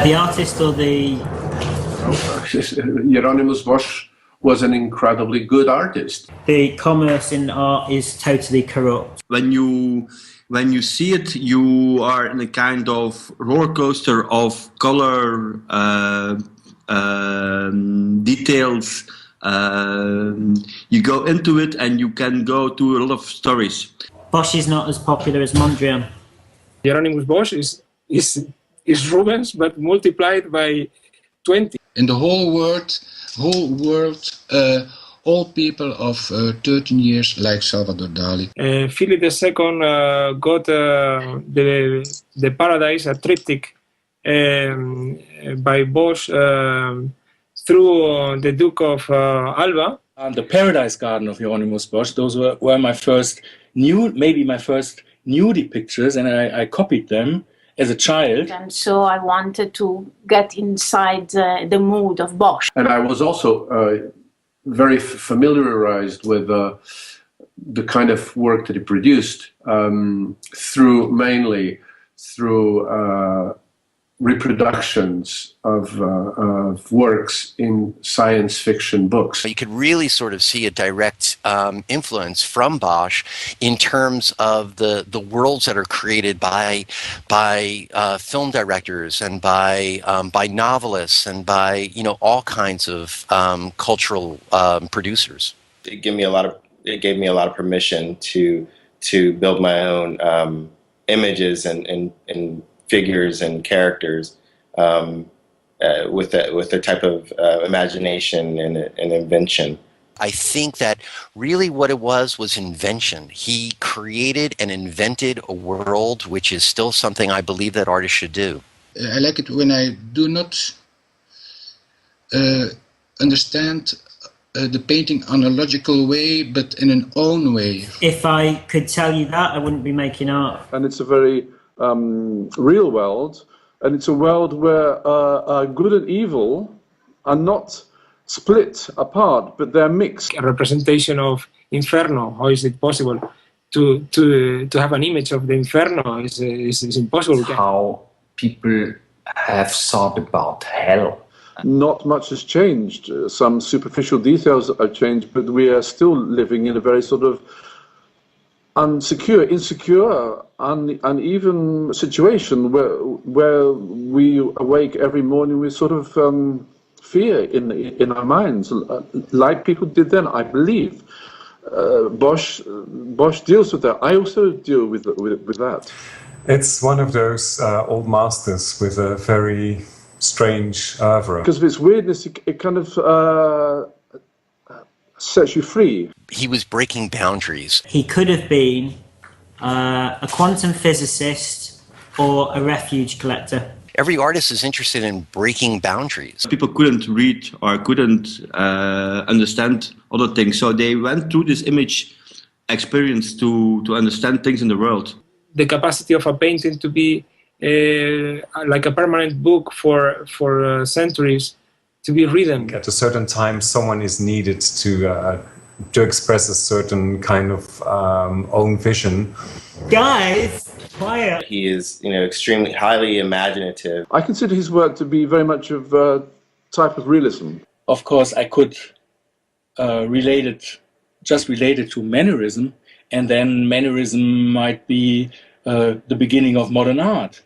The artist or the... Hieronymus Bosch was an incredibly good artist. The commerce in art is totally corrupt. When you see it, you are in a kind of roller coaster of color, details. You go into it and you can go to a lot of stories. Bosch is not as popular as Mondrian. Hieronymus Bosch is Rubens, but multiplied by 20. In the whole world, all people of 13 years like Salvador Dali. Philip II got the Paradise, a triptych by Bosch through the Duke of Alba. And the Paradise Garden of Hieronymus Bosch, those were my first nudie pictures, and I copied them as a child. And so I wanted to get inside the mood of Bosch. And I was also very familiarized with the kind of work that he produced mainly through reproductions of works in science fiction books. You could really sort of see a direct influence from Bosch in terms of the worlds that are created by film directors and by novelists and by all kinds of cultural producers. It gave me a lot of permission to build my own images and figures and characters with a type of imagination and invention. I think that really what it was invention. He created and invented a world which is still something I believe that artists should do. I like it when I do not understand the painting on a logical way, but in an own way. If I could tell you that, I wouldn't be making art. And it's a very real world, and it's a world where good and evil are not split apart, but they're mixed. A representation of Inferno. How is it possible to have an image of the Inferno? Is impossible. How people have thought about hell. Not much has changed. Some superficial details have changed, but we are still living in a very sort of insecure, uneven situation where we awake every morning with sort of fear in our minds, like people did then, I believe. Bosch deals with that. I also deal with that. It's one of those old masters with a very strange oeuvre. Because of its weirdness, it kind of sets you free. He was breaking boundaries. He could have been a quantum physicist or a refuge collector. Every artist is interested in breaking boundaries. People couldn't read or couldn't understand other things, so they went through this image experience to understand things in the world. The capacity of a painting to be like a permanent book for centuries, to be written. At a certain time, someone is needed to express a certain kind of own vision. Guys, quiet. He is, extremely highly imaginative. I consider his work to be very much of a type of realism. Of course, I could relate it to mannerism, and then mannerism might be the beginning of modern art.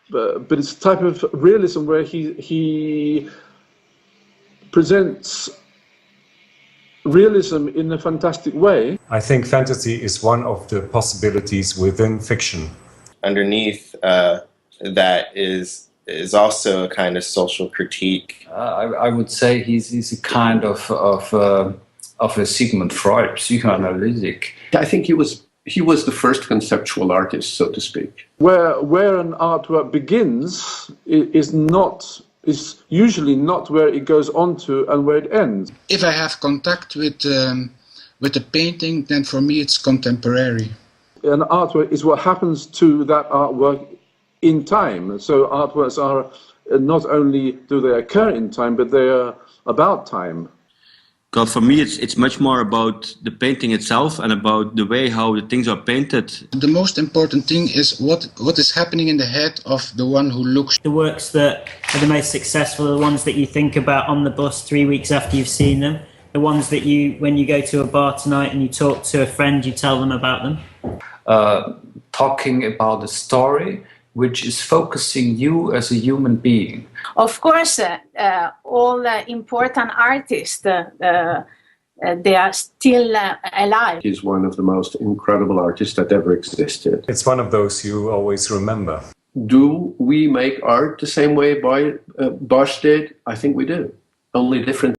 But it's a type of realism where he presents realism in a fantastic way. I think fantasy is one of the possibilities within fiction. Underneath that is also a kind of social critique. I would say he's a kind of a Sigmund Freud, psychoanalytic. I think he was the first conceptual artist, so to speak. Where an artwork begins is usually not where it goes on to and where it ends. If I have contact with a painting, then for me it's contemporary. An artwork is what happens to that artwork in time. So artworks are not only do they occur in time, but they are about time. Because for me, it's much more about the painting itself and about the way how the things are painted. The most important thing is what is happening in the head of the one who looks. The works that are the most successful are the ones that you think about on the bus 3 weeks after you've seen them. The ones that you, when you go to a bar tonight and you talk to a friend, you tell them about them. Talking about the story, which is focusing you as a human being. Of course, all important artists, they are still alive. He's one of the most incredible artists that ever existed. It's one of those you always remember. Do we make art the same way Bosch did? I think we do. Only different.